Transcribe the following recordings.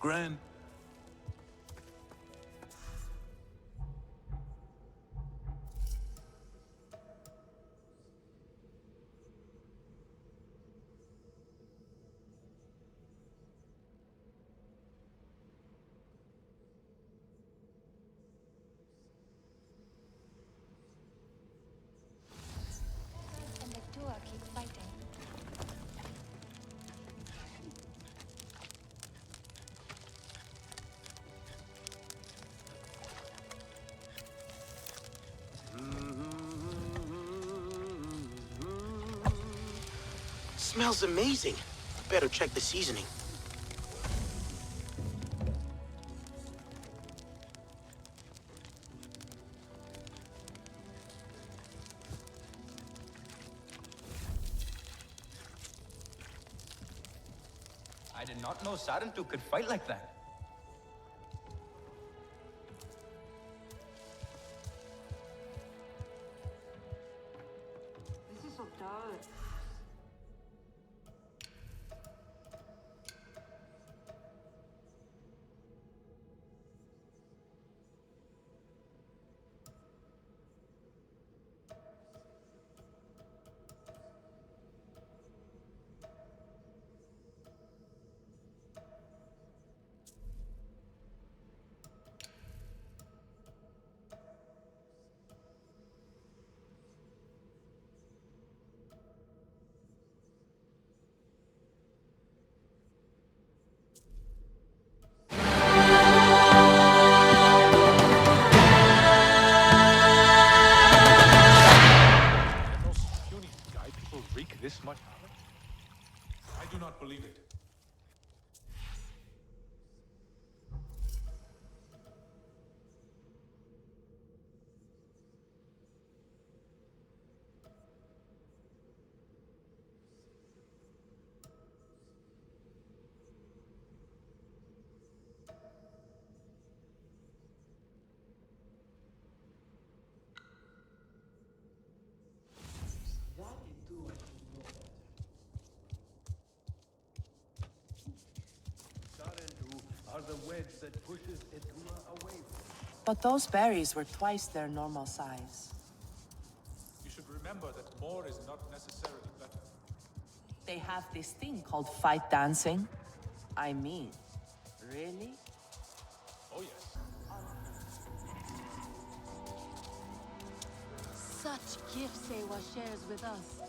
grand. And the Dua keep fighting. Smells amazing. Better check the seasoning. I did not know Sarentu could fight like that. This is so dark. Those puny guy people wreak this much havoc? I do not believe it. Are the wedge that pushes Etua away. But those berries were twice their normal size. You should remember that more is not necessarily better. They have this thing called fight dancing. I mean, really? Oh yes. Such gifts Sewa shares with us.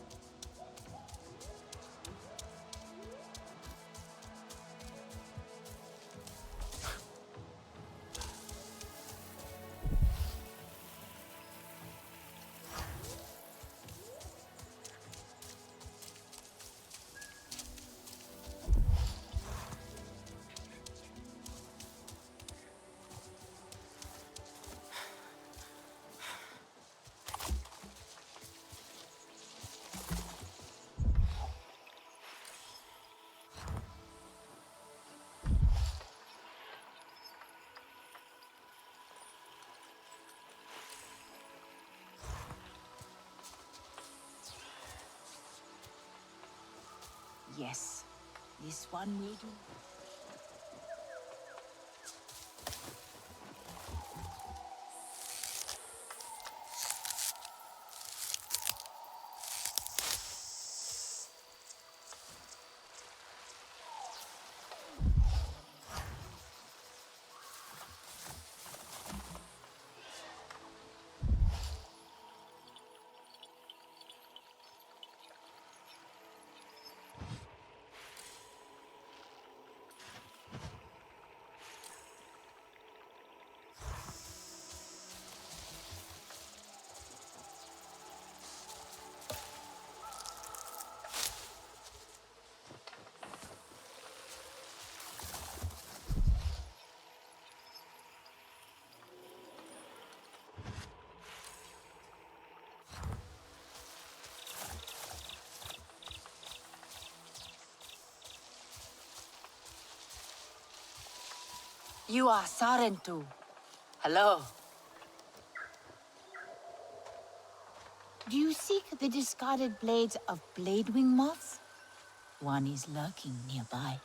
Yes, this one will do. You are Sarentu. Hello. Do you seek the discarded blades of Bladewing moths? One is lurking nearby.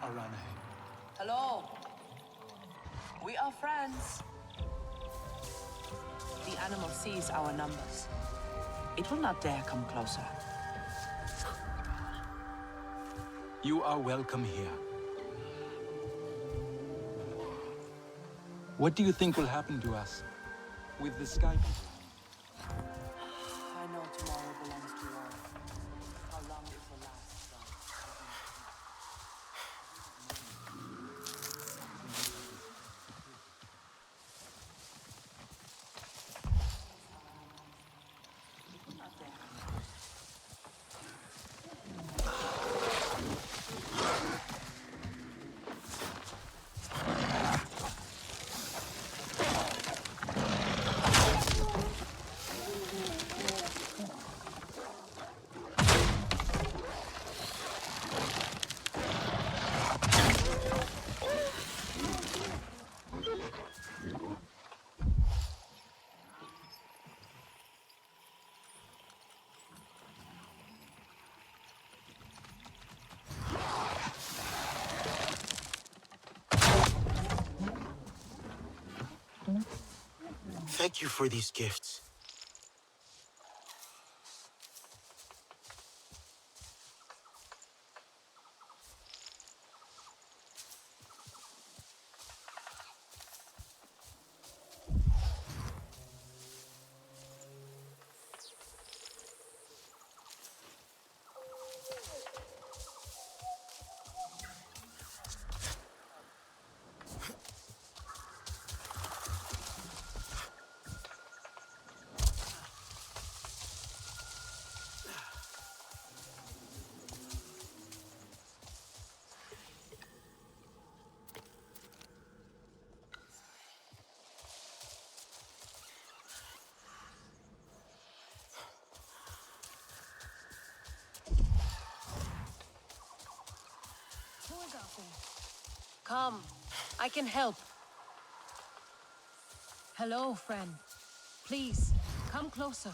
I'll run ahead. Hello. We are friends. The animal sees our numbers. It will not dare come closer. You are welcome here. What do you think will happen to us with the sky people? I know tomorrow belongs to all. How long it will last, though, not there. Thank you for these gifts. Come, I can help. Hello, friend. Please, come closer.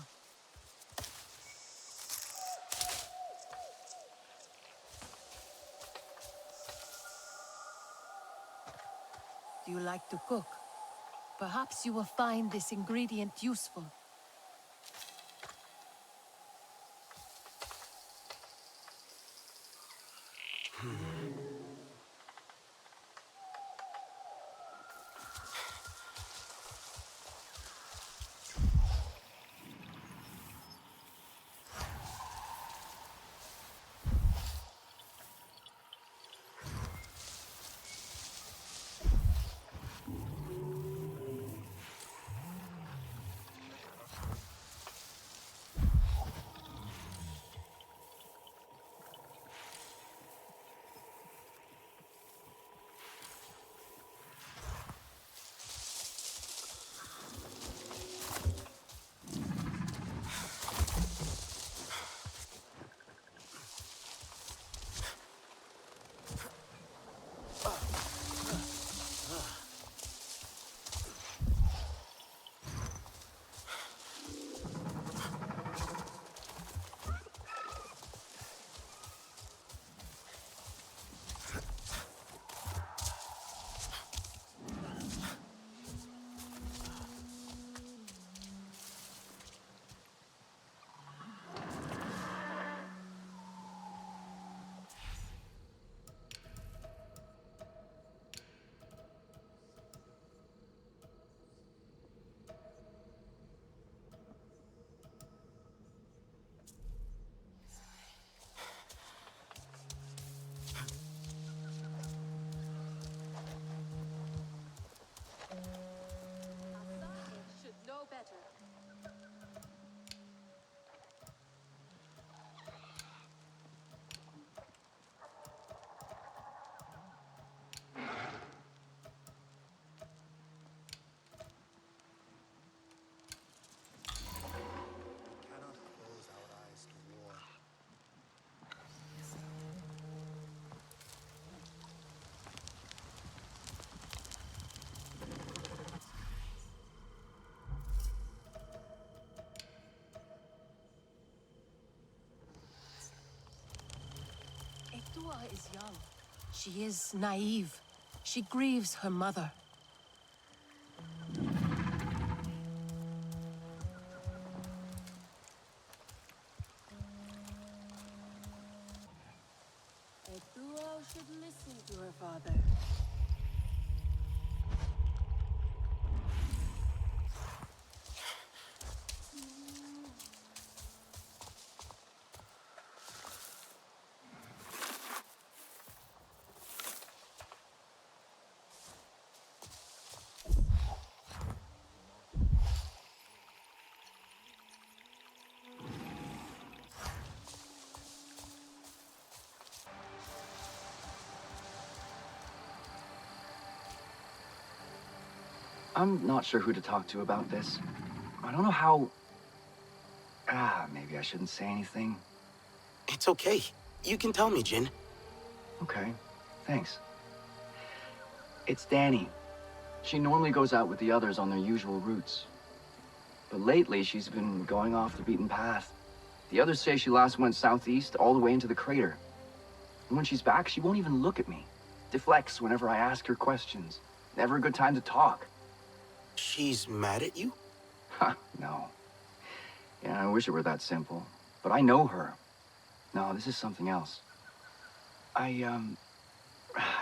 Do you like to cook? Perhaps you will find this ingredient useful. Should know better. Cannot close our eyes to war. Edua is young. She is naive. She grieves her mother. A duo should listen to her father. I'm not sure who to talk to about this. I don't know how... maybe I shouldn't say anything. It's okay. You can tell me, Jin. Okay, thanks. It's Danny. She normally goes out with the others on their usual routes. But lately, she's been going off the beaten path. The others say she last went southeast all the way into the crater. And when she's back, she won't even look at me. Deflects whenever I ask her questions. Never a good time to talk. She's mad at you? Ha, no. Yeah, I wish it were that simple. But I know her. No, this is something else. I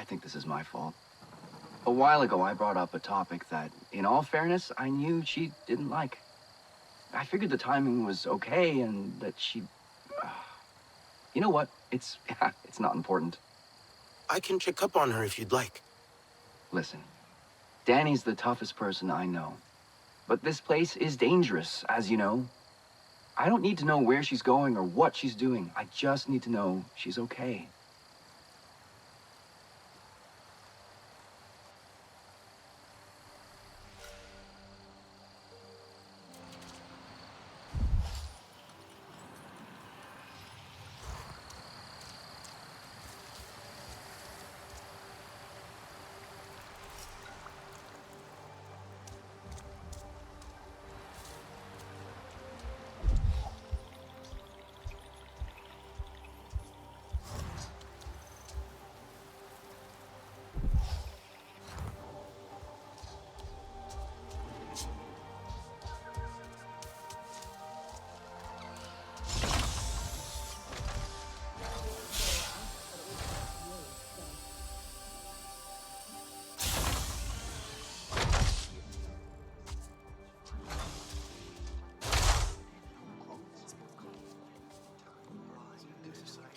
think this is my fault. A while ago, I brought up a topic that, in all fairness, I knew she didn't like. I figured the timing was okay and that she... You know what? It's not important. I can check up on her if you'd like. Listen, Danny's the toughest person I know. But this place is dangerous, as you know. I don't need to know where she's going or what she's doing. I just need to know she's okay.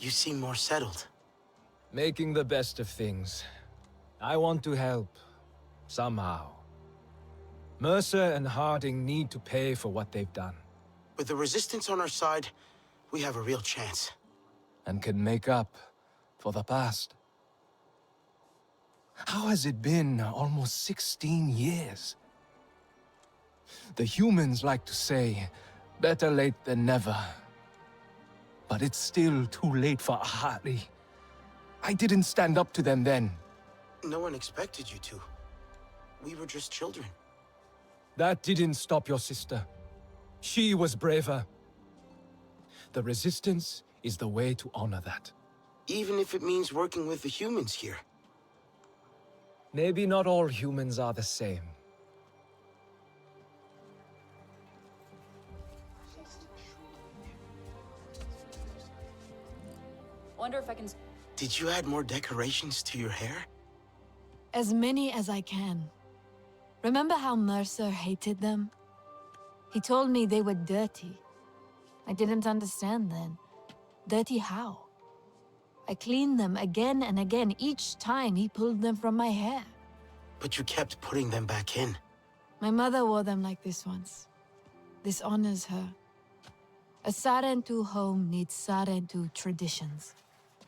You seem more settled. Making the best of things. I want to help. Somehow. Mercer and Harding need to pay for what they've done. With the Resistance on our side, we have a real chance. And can make up for the past. How has it been almost 16 years? The humans like to say, better late than never. But it's still too late for Ahari. I didn't stand up to them then. No one expected you to. We were just children. That didn't stop your sister. She was braver. The Resistance is the way to honor that. Even if it means working with the humans here. Maybe not all humans are the same. Wonder if I can... Did you add more decorations to your hair? As many as I can. Remember how Mercer hated them? He told me they were dirty. I didn't understand then. Dirty how? I cleaned them again and again each time he pulled them from my hair. But you kept putting them back in. My mother wore them like this once. This honors her. A Sarentu home needs Sarentu traditions.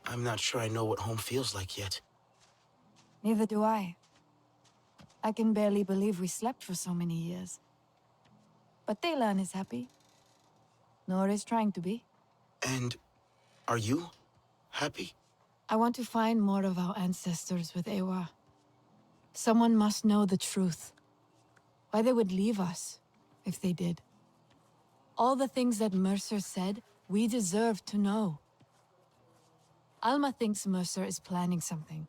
I'm not sure I know what home feels like yet. Neither do I. I can barely believe we slept for so many years. But Taylan is happy. Nor is trying to be. And are you happy? I want to find more of our ancestors with Ewa. Someone must know the truth. Why they would leave us, if they did. All the things that Mercer said, we deserve to know. Alma thinks Mercer is planning something.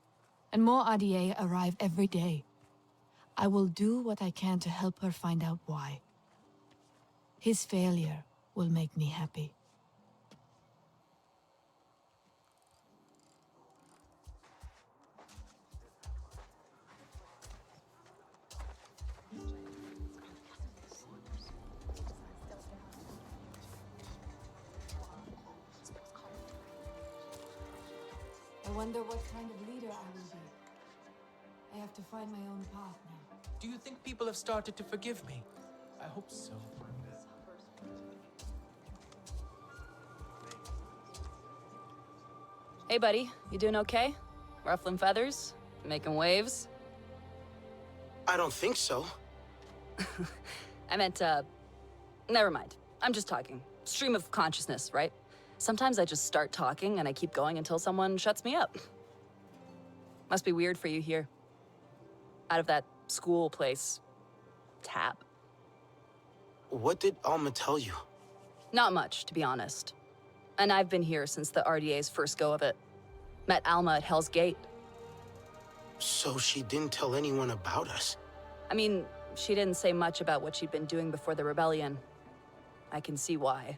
and more RDA arrive every day. I will do what I can to help her find out why. His failure will make me happy. I wonder what kind of leader I will be. I have to find my own path now. Do you think people have started to forgive me? I hope so. Hey, buddy. You doing okay? Ruffling feathers? Making waves? I don't think so. I meant, never mind. I'm just talking. Stream of consciousness, right? Sometimes I just start talking and I keep going until someone shuts me up. Must be weird for you here. Out of that school place. Tap. What did Alma tell you? Not much, to be honest. And I've been here since the RDA's first go of it. Met Alma at Hell's Gate. So she didn't tell anyone about us? I mean, she didn't say much about what she'd been doing before the rebellion. I can see why.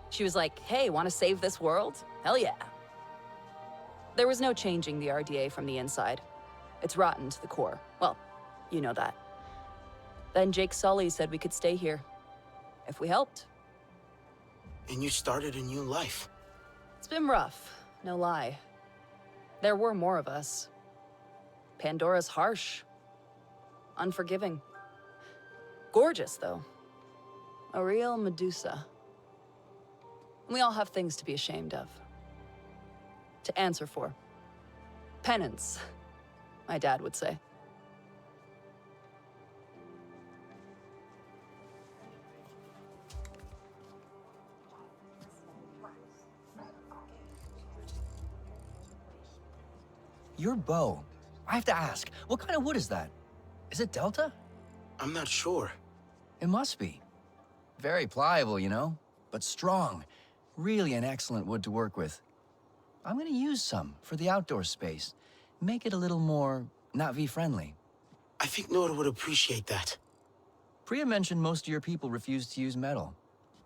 She was like, hey, want to save this world? Hell yeah. There was no changing the RDA from the inside. It's rotten to the core. Well, you know that. Then Jake Sully said we could stay here. If we helped. And you started a new life. It's been rough, no lie. There were more of us. Pandora's harsh. Unforgiving. Gorgeous, though. A real Medusa. We all have things to be ashamed of. To answer for. Penance, my dad would say. Your bow. I have to ask, what kind of wood is that? Is it Delta? I'm not sure. It must be. Very pliable, you know, but strong. Really an excellent wood to work with. I'm gonna use some for the outdoor space. Make it a little more Na'vi-friendly. I think Nora would appreciate that. Priya mentioned most of your people refuse to use metal.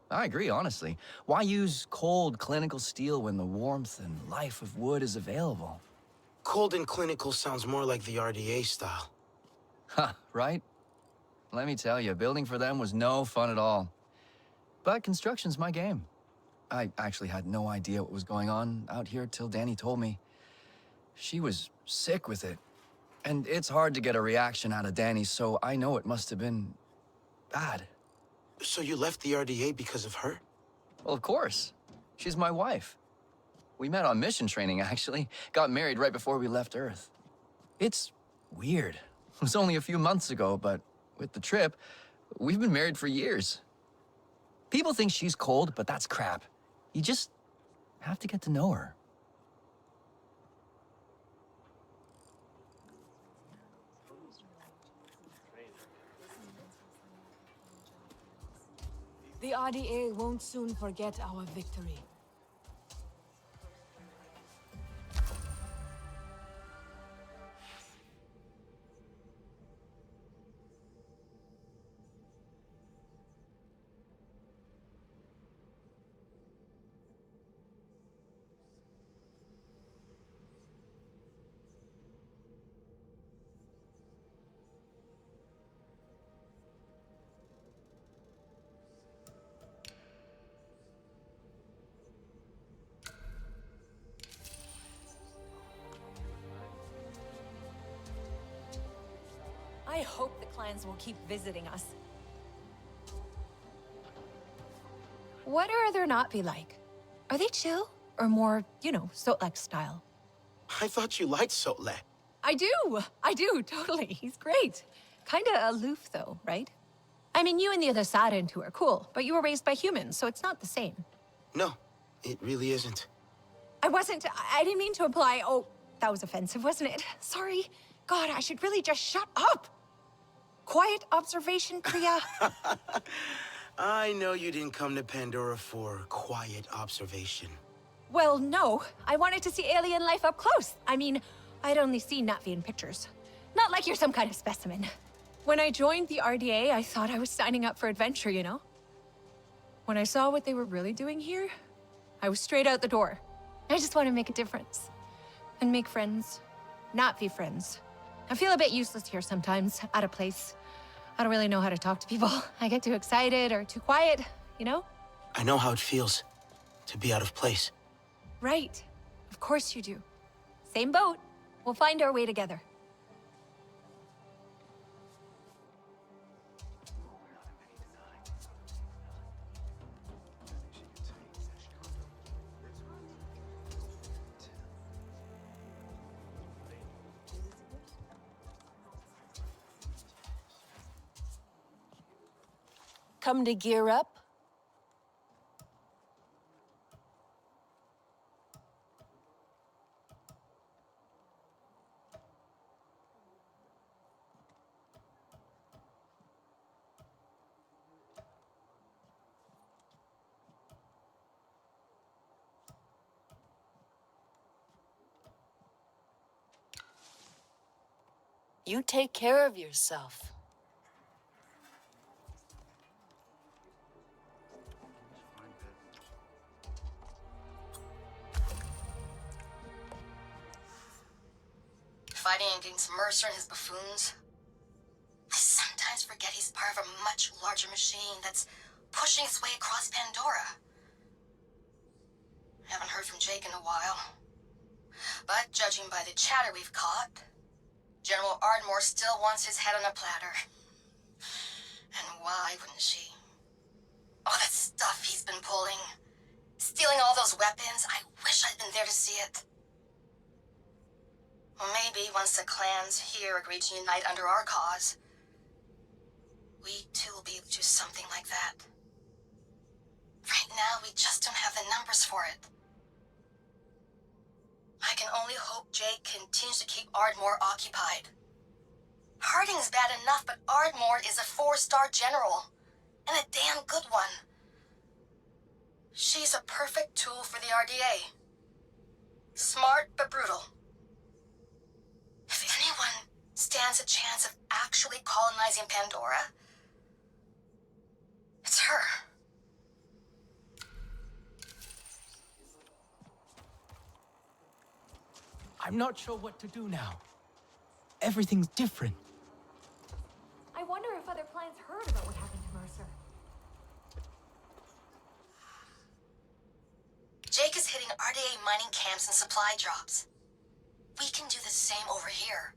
I agree, honestly. Why use cold, clinical steel when the warmth and life of wood is available? Cold and clinical sounds more like the RDA style. Ha, right? Let me tell you, building for them was no fun at all. But construction's my game. I actually had no idea what was going on out here till Danny told me. She was sick with it. And it's hard to get a reaction out of Danny, so I know it must have been bad. So you left the RDA because of her? Well, of course. She's my wife. We met on mission training, actually. Got married right before we left Earth. It's weird. It was only a few months ago, but with the trip, we've been married for years. People think she's cold, but that's crap. You just have to get to know her. The RDA won't soon forget our victory. I hope the clans will keep visiting us. What are their Na'vi like? Are they chill? Or more, you know, Sotlek style? I thought you liked Sotlek. I do, totally. He's great. Kinda aloof though, right? I mean, you and the other Sarentu are cool, but you were raised by humans, so it's not the same. No, it really isn't. I didn't mean to imply, oh, that was offensive, wasn't it? Sorry. God, I should really just shut up. Quiet observation, Priya. I know you didn't come to Pandora for quiet observation. Well, no. I wanted to see alien life up close. I mean, I'd only seen Natvi in pictures. Not like you're some kind of specimen. When I joined the RDA, I thought I was signing up for adventure, you know? When I saw what they were really doing here, I was straight out the door. I just want to make a difference. And make friends. Natvi friends. I feel a bit useless here sometimes, out of place. I don't really know how to talk to people. I get too excited or too quiet, you know? I know how it feels to be out of place. Right. Of course you do. Same boat. We'll find our way together. Come to gear up? You take care of yourself. Fighting against Mercer and his buffoons. I sometimes forget he's part of a much larger machine that's pushing its way across Pandora. I haven't heard from Jake in a while. But judging by the chatter we've caught, General Ardmore still wants his head on a platter. And why wouldn't she? All that stuff he's been pulling. Stealing all those weapons. I wish I'd been there to see it. Well, maybe once the clans here agree to unite under our cause, we too will be able to do something like that. Right now, we just don't have the numbers for it. I can only hope Jake continues to keep Ardmore occupied. Harding's bad enough, but Ardmore is a 4-star general, and a damn good one. She's a perfect tool for the RDA. Smart, but brutal. If anyone stands a chance of actually colonizing Pandora, it's her. I'm not sure what to do now. Everything's different. I wonder if other clans heard about what happened to Mercer. Jake is hitting RDA mining camps and supply drops. We can do the same over here.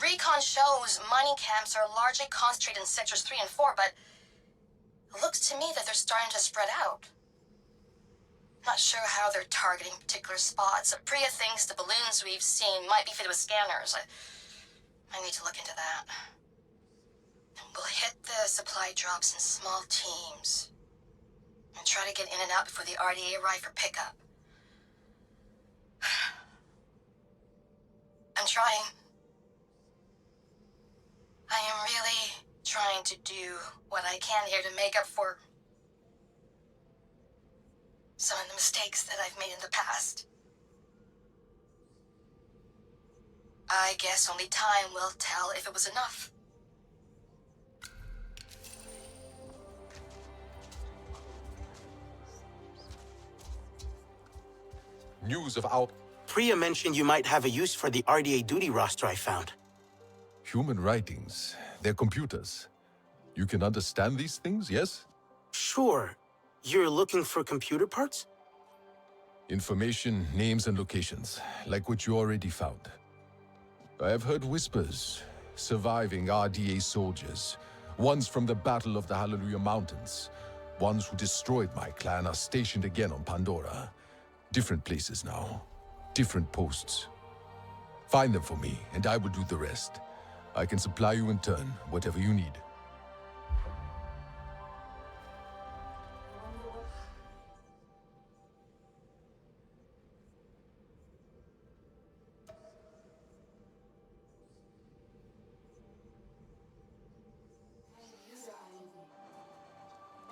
Recon shows mining camps are largely concentrated in sectors 3 and 4, but it looks to me that they're starting to spread out. Not sure how they're targeting particular spots. Priya thinks the balloons we've seen might be fitted with scanners. I need to look into that. We'll hit the supply drops in small teams and try to get in and out before the RDA arrive for pickup. I'm trying. I am really trying to do what I can here to make up for some of the mistakes that I've made in the past. I guess only time will tell if it was enough. News of our... Priya mentioned you might have a use for the RDA duty roster I found. Human writings. They're computers. You can understand these things, yes? Sure. You're looking for computer parts? Information, names, and locations, like what you already found. I have heard whispers. Surviving RDA soldiers. Ones from the Battle of the Hallelujah Mountains. Ones who destroyed my clan are stationed again on Pandora. Different places now. Different posts. Find them for me, and I will do the rest. I can supply you in turn, whatever you need.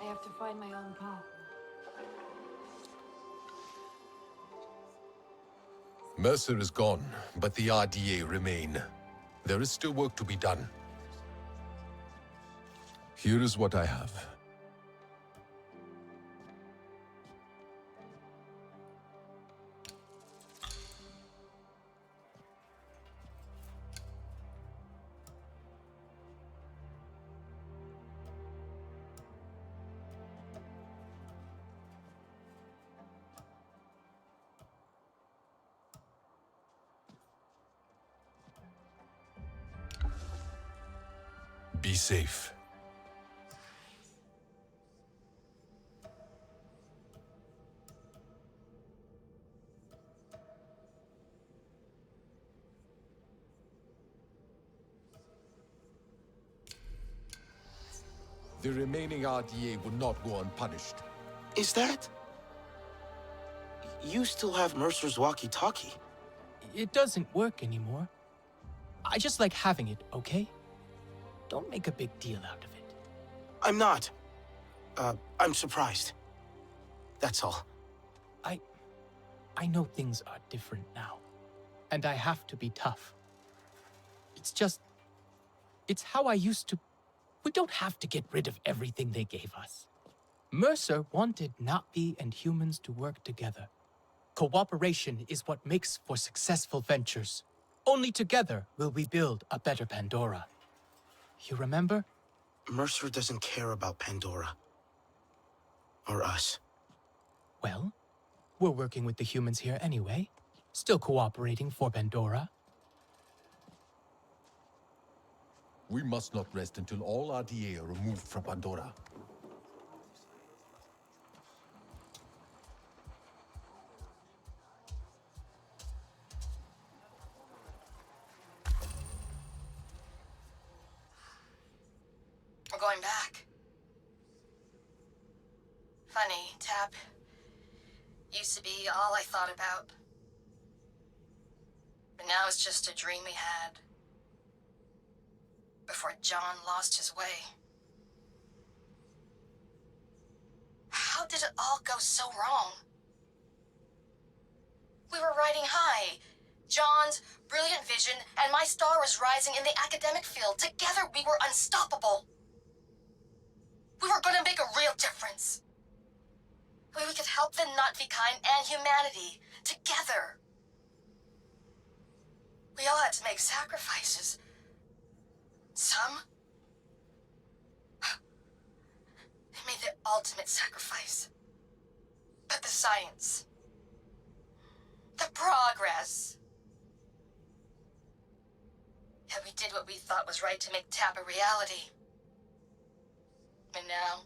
I have to find my own path. Mercer is gone, but the RDA remain. There is still work to be done. Here is what I have. Be safe. The remaining RDA will not go unpunished. Is that? You still have Mercer's walkie-talkie. It doesn't work anymore. I just like having it, okay? Don't make a big deal out of it. I'm not. I'm surprised. That's all. I know things are different now. And I have to be tough. It's how I used to... We don't have to get rid of everything they gave us. Mercer wanted Navi and humans to work together. Cooperation is what makes for successful ventures. Only together will we build a better Pandora. You remember? Mercer doesn't care about Pandora. Or us. Well, we're working with the humans here anyway. Still cooperating for Pandora. We must not rest until all RDA are removed from Pandora. We're going back. Funny, Tap. Used to be all I thought about. But now it's just a dream we had. Before John lost his way. How did it all go so wrong? We were riding high. John's brilliant vision and my star was rising in the academic field. Together we were unstoppable. We were gonna make a real difference. We could help the Na'vi kind and humanity. Together. We all had to make sacrifices. Some... they made the ultimate sacrifice. But the science... the progress... yeah, we did what we thought was right to make TAP a reality. And now...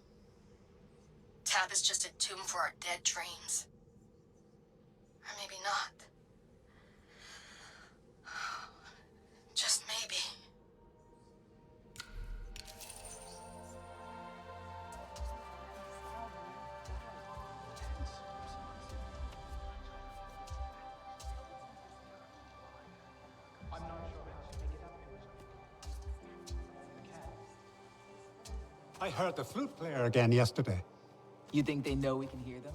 TAP is just a tomb for our dead dreams. Or maybe not. Just maybe. I heard the flute player again yesterday. You think they know we can hear them?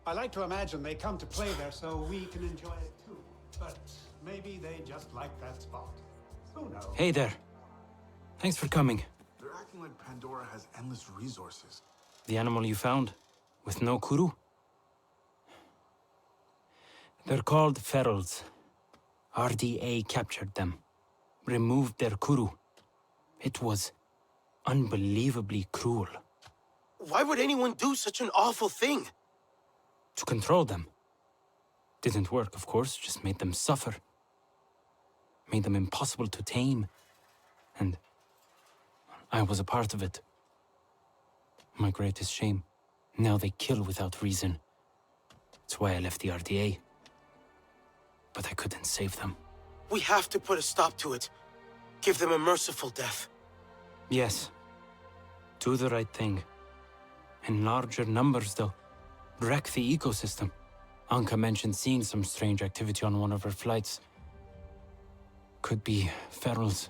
I like to imagine they come to play there so we can enjoy it too. But maybe they just like that spot. Who knows? Hey there. Thanks for coming. They're acting like Pandora has endless resources. The animal you found? With no kuru? They're called ferals. RDA captured them. Removed their kuru. It was unbelievably cruel. Why would anyone do such an awful thing? To control them. Didn't work, of course, just made them suffer. Made them impossible to tame. And I was a part of it. My greatest shame. Now they kill without reason. That's why I left the RDA. But I couldn't save them. We have to put a stop to it. Give them a merciful death. Yes. Do the right thing. In larger numbers, though. Wreck the ecosystem. Anka mentioned seeing some strange activity on one of her flights. Could be ferals.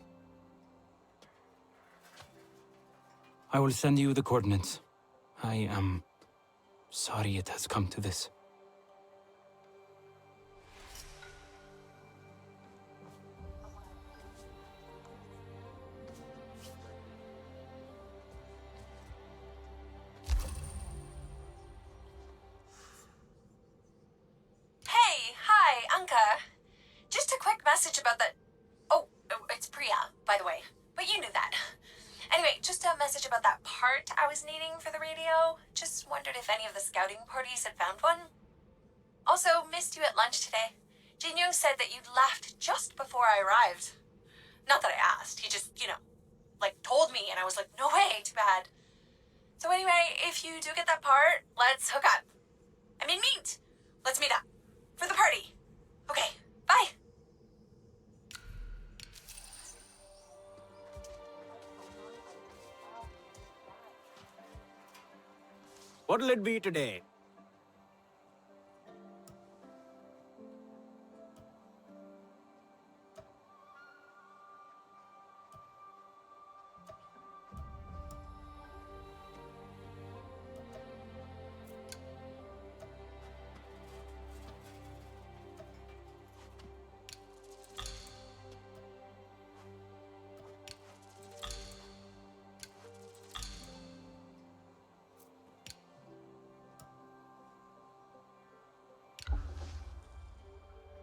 I will send you the coordinates. I am sorry it has come to this. message about that. Oh, it's Priya, by the way. But you knew that. Anyway, just a message about that part I was needing for the radio. Just wondered if any of the scouting parties had found one. Also, missed you at lunch today. Jinyoung said that you'd left just before I arrived. Not that I asked, he just, like, told me, and I was like, no way, too bad. So anyway, if you do get that part, let's hook up. I mean, meet. Let's meet up. For the party. Okay, bye. What'll it be today?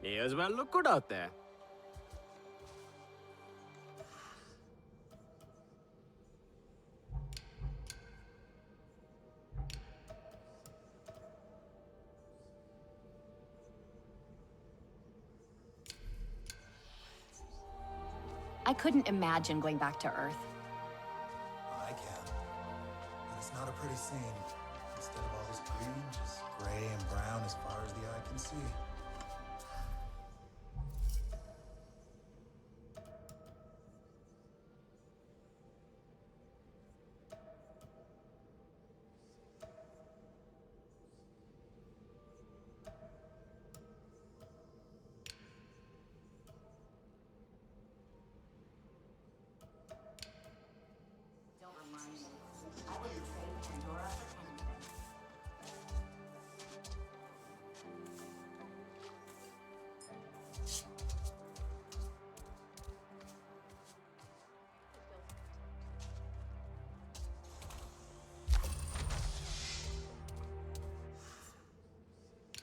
May as well look good out there. I couldn't imagine going back to Earth. I can. But it's not a pretty scene. Instead of all this green, just gray and brown as far as the eye can see.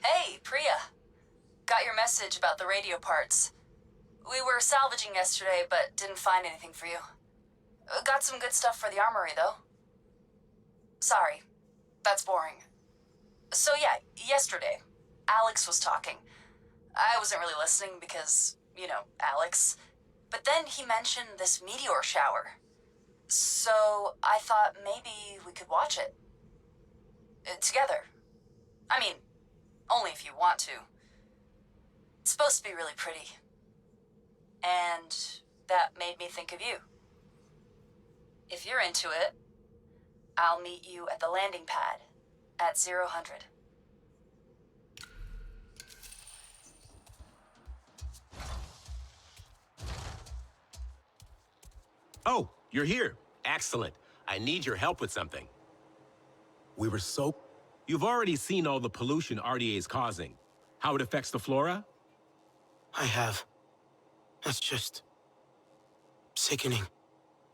Hey, Priya. Got your message about the radio parts. We were salvaging yesterday, but didn't find anything for you. Got some good stuff for the armory, though. Sorry, that's boring. So yeah, yesterday, Alex was talking. I wasn't really listening because, Alex. But then he mentioned this meteor shower. So I thought maybe we could watch it. Together. I mean, only if you want to. It's supposed to be really pretty. And that made me think of you. If you're into it, I'll meet you at the landing pad at 0100. Oh, you're here. Excellent. I need your help with something. You've already seen all the pollution RDA is causing. How it affects the flora? I have. That's just sickening.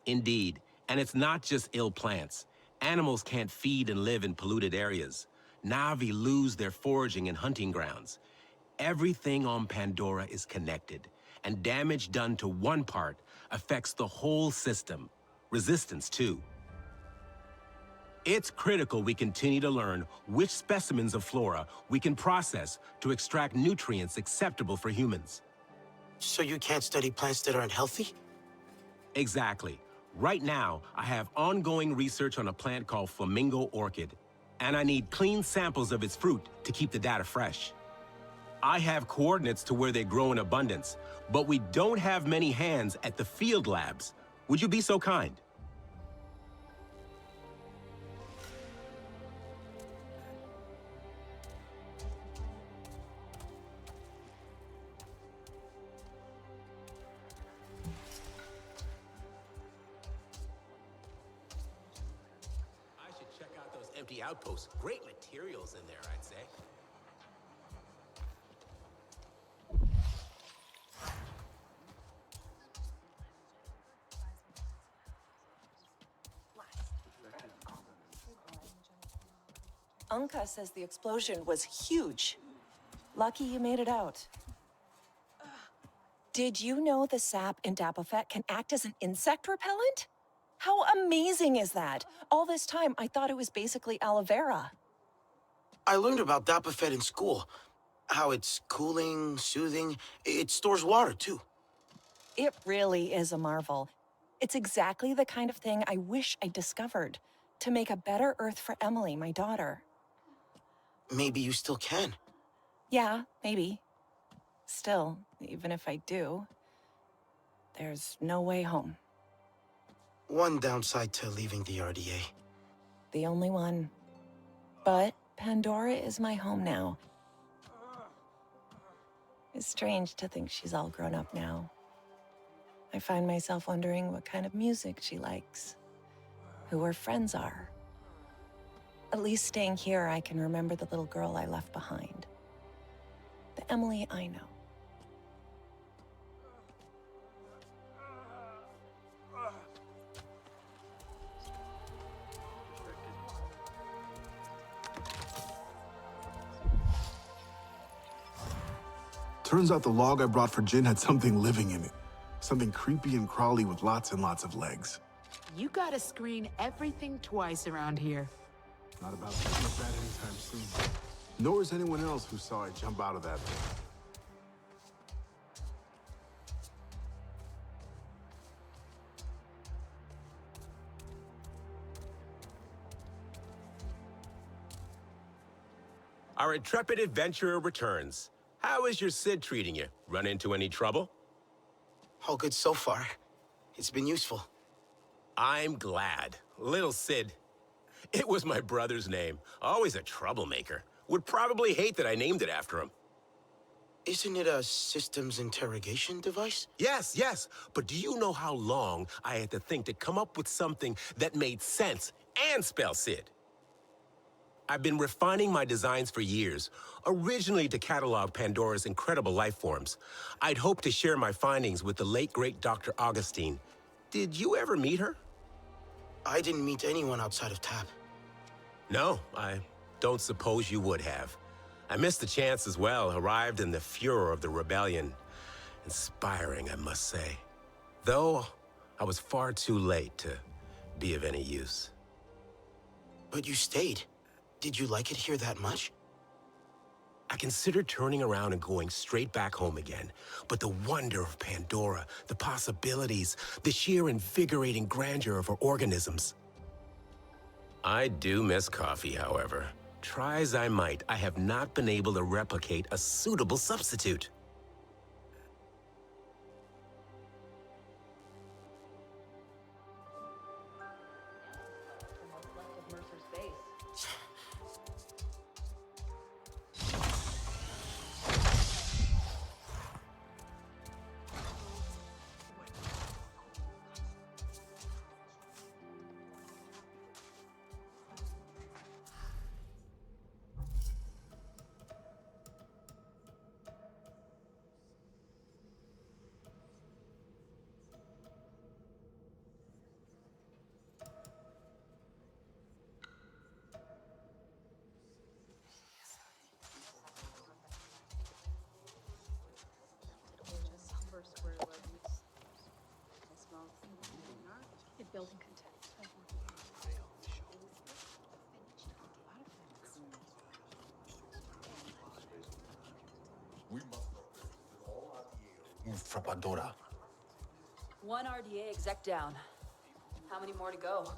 Indeed. And it's not just ill plants. Animals can't feed and live in polluted areas. Na'vi lose their foraging and hunting grounds. Everything on Pandora is connected, and damage done to one part affects the whole system. Resistance, too. It's critical we continue to learn which specimens of flora we can process to extract nutrients acceptable for humans. So you can't study plants that aren't healthy? Exactly. Right now, I have ongoing research on a plant called flamingo orchid, and I need clean samples of its fruit to keep the data fresh. I have coordinates to where they grow in abundance, but we don't have many hands at the field labs. Would you be so kind? Empty outposts. Great materials in there, I'd say. Anka says the explosion was huge. Lucky you made it out. Did you know the sap in Dapofet can act as an insect repellent? How amazing is that? All this time, I thought it was basically aloe vera. I learned about Dapofet in school. How it's cooling, soothing. It stores water, too. It really is a marvel. It's exactly the kind of thing I wish I discovered to make a better Earth for Emily, my daughter. Maybe you still can. Yeah, maybe. Still, even if I do, there's no way home. One downside to leaving the RDA. The only one. But Pandora is my home now. It's strange to think she's all grown up now. I find myself wondering what kind of music she likes, who her friends are. At least staying here, I can remember the little girl I left behind. The Emily I know. Turns out the log I brought for Jin had something living in it. Something creepy and crawly with lots and lots of legs. You gotta screen everything twice around here. Not about to get that anytime soon. Nor is anyone else who saw it jump out of that thing. Our intrepid adventurer returns. How is your Sid treating you? Run into any trouble? All good so far. It's been useful. I'm glad. Little Sid. It was my brother's name. Always a troublemaker. Would probably hate that I named it after him. Isn't it a systems interrogation device? Yes, yes. But do you know how long I had to think to come up with something that made sense and spell Sid? I've been refining my designs for years, originally to catalog Pandora's incredible life forms. I'd hoped to share my findings with the late, great Dr. Augustine. Did you ever meet her? I didn't meet anyone outside of Tap. No, I don't suppose you would have. I missed the chance as well, arrived in the furor of the rebellion. Inspiring, I must say. Though, I was far too late to be of any use. But you stayed. Did you like it here that much? I considered turning around and going straight back home again. But the wonder of Pandora, the possibilities, the sheer invigorating grandeur of her organisms. I do miss coffee, however. Try as I might, I have not been able to replicate a suitable substitute. Building content. We must all move from Pandora. One RDA exec down. How many more to go?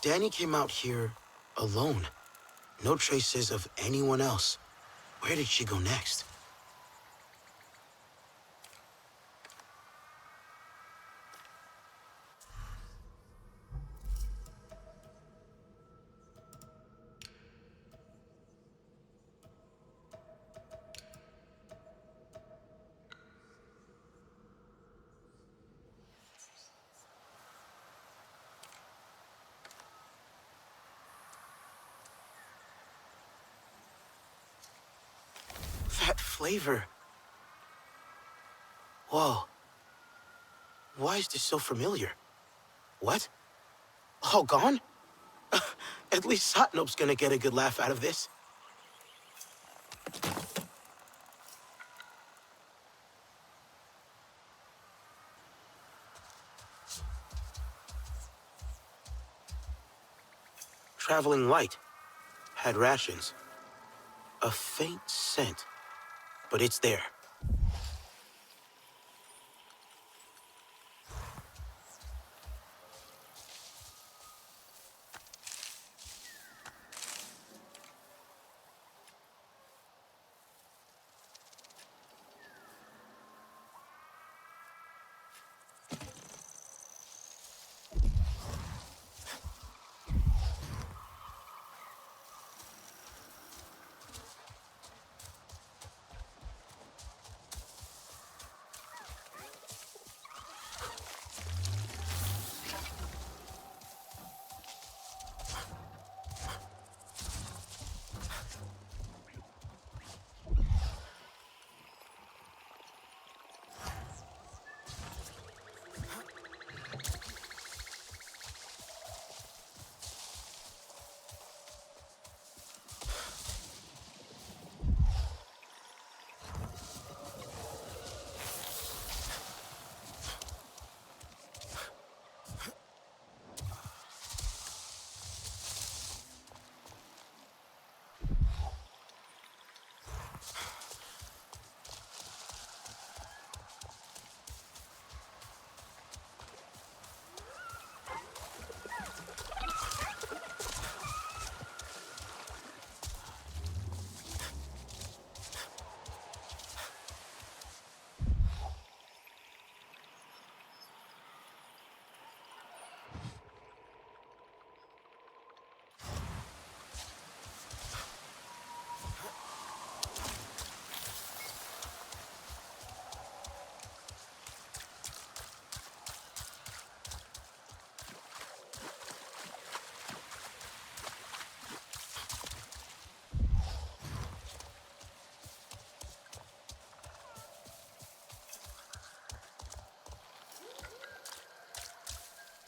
Danny came out here alone. No traces of anyone else. Where did she go next? That flavor. Whoa. Why is this so familiar? What? All gone? At least Satnop's gonna get a good laugh out of this. Traveling light. Had rations. A faint scent. But it's there.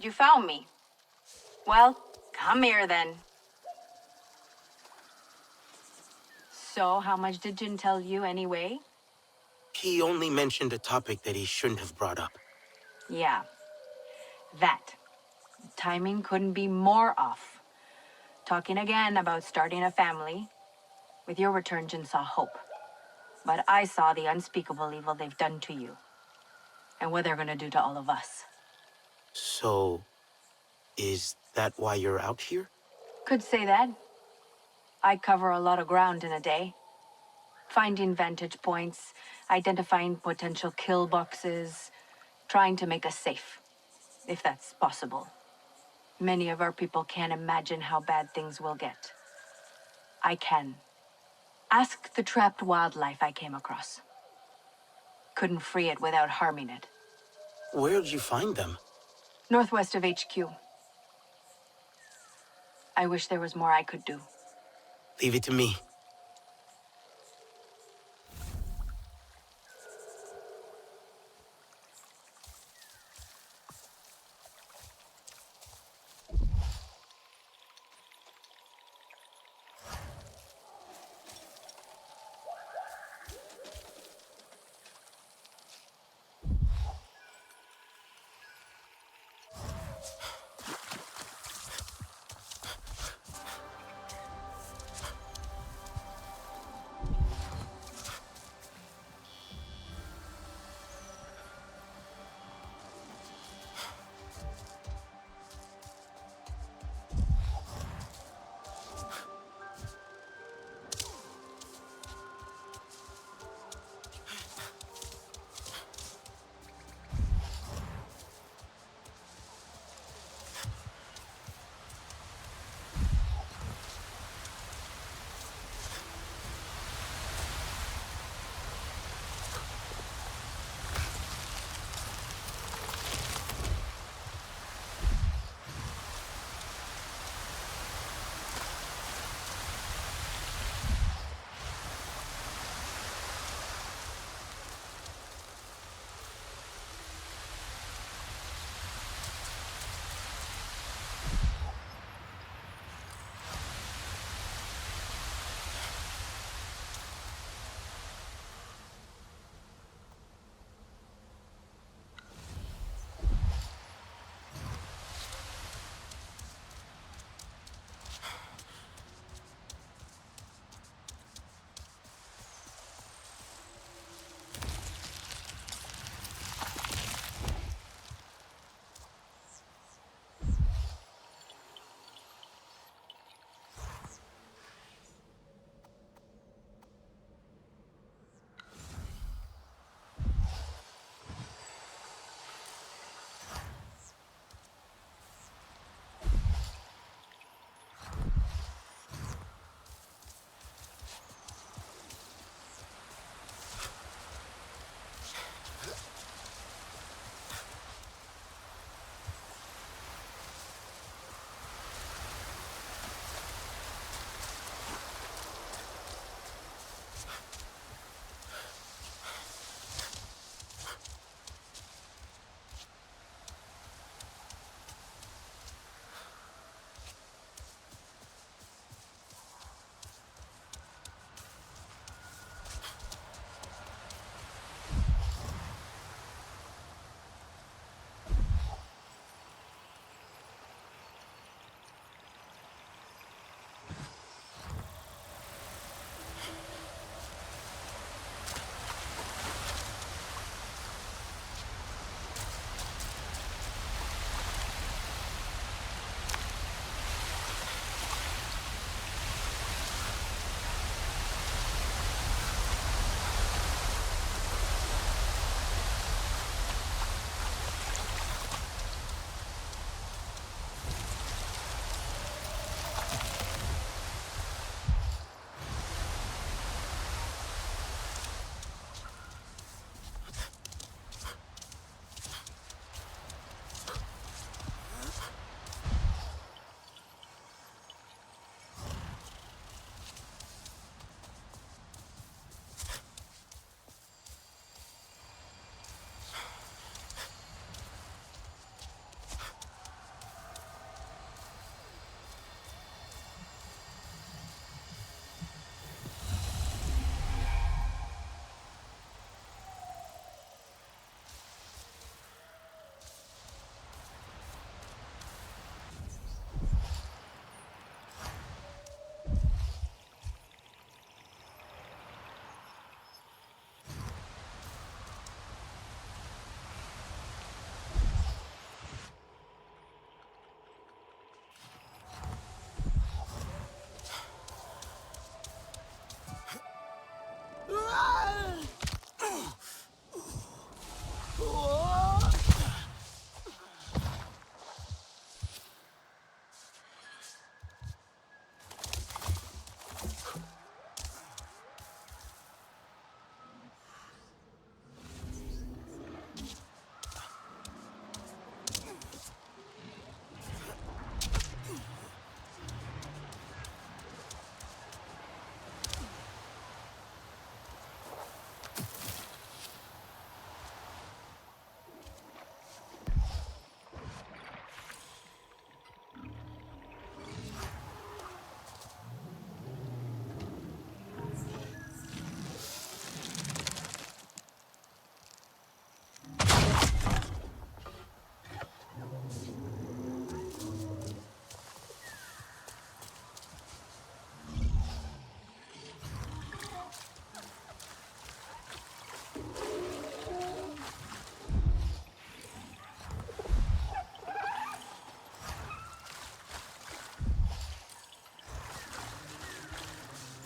You found me. Well, come here then. So, how much did Jin tell you anyway? He only mentioned a topic that he shouldn't have brought up. Yeah. That. Timing couldn't be more off. Talking again about starting a family. With your return, Jin saw hope. But I saw the unspeakable evil they've done to you. And what they're gonna do to all of us. So, is that why you're out here? Could say that. I cover a lot of ground in a day. Finding vantage points, identifying potential kill boxes, trying to make us safe, if that's possible. Many of our people can't imagine how bad things will get. I can. Ask the trapped wildlife I came across. Couldn't free it without harming it. Where'd you find them? Northwest of HQ. I wish there was more I could do. Leave it to me.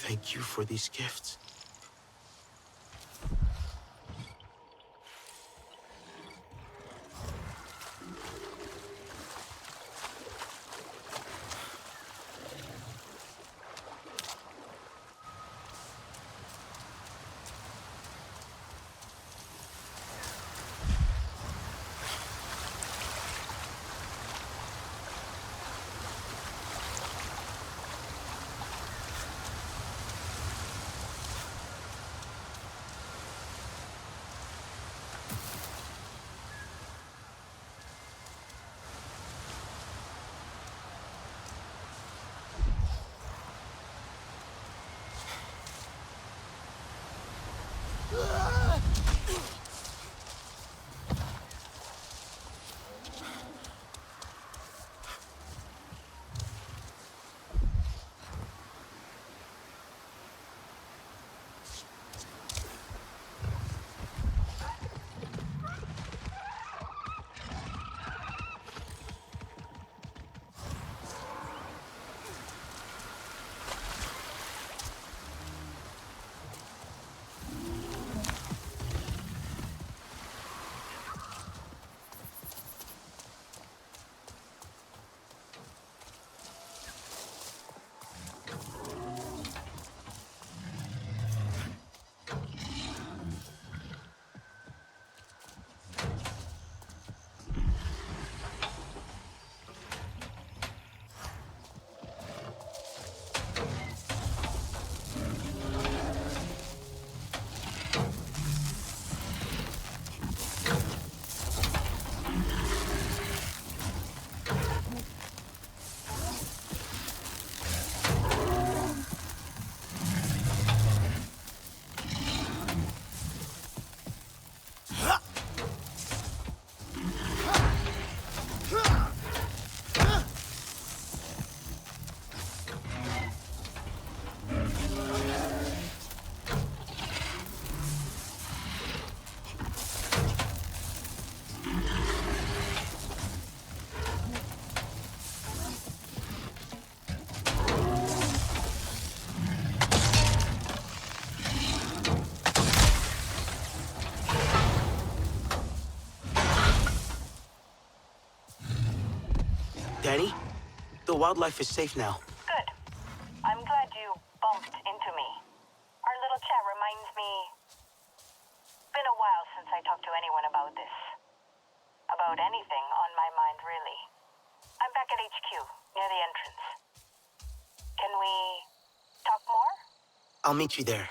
Thank you for these gifts. Danny, the wildlife is safe now. Good. I'm glad you bumped into me. Our little chat reminds me... Been a while since I talked to anyone about this. About anything on my mind, really. I'm back at HQ, near the entrance. Can we talk more? I'll meet you there.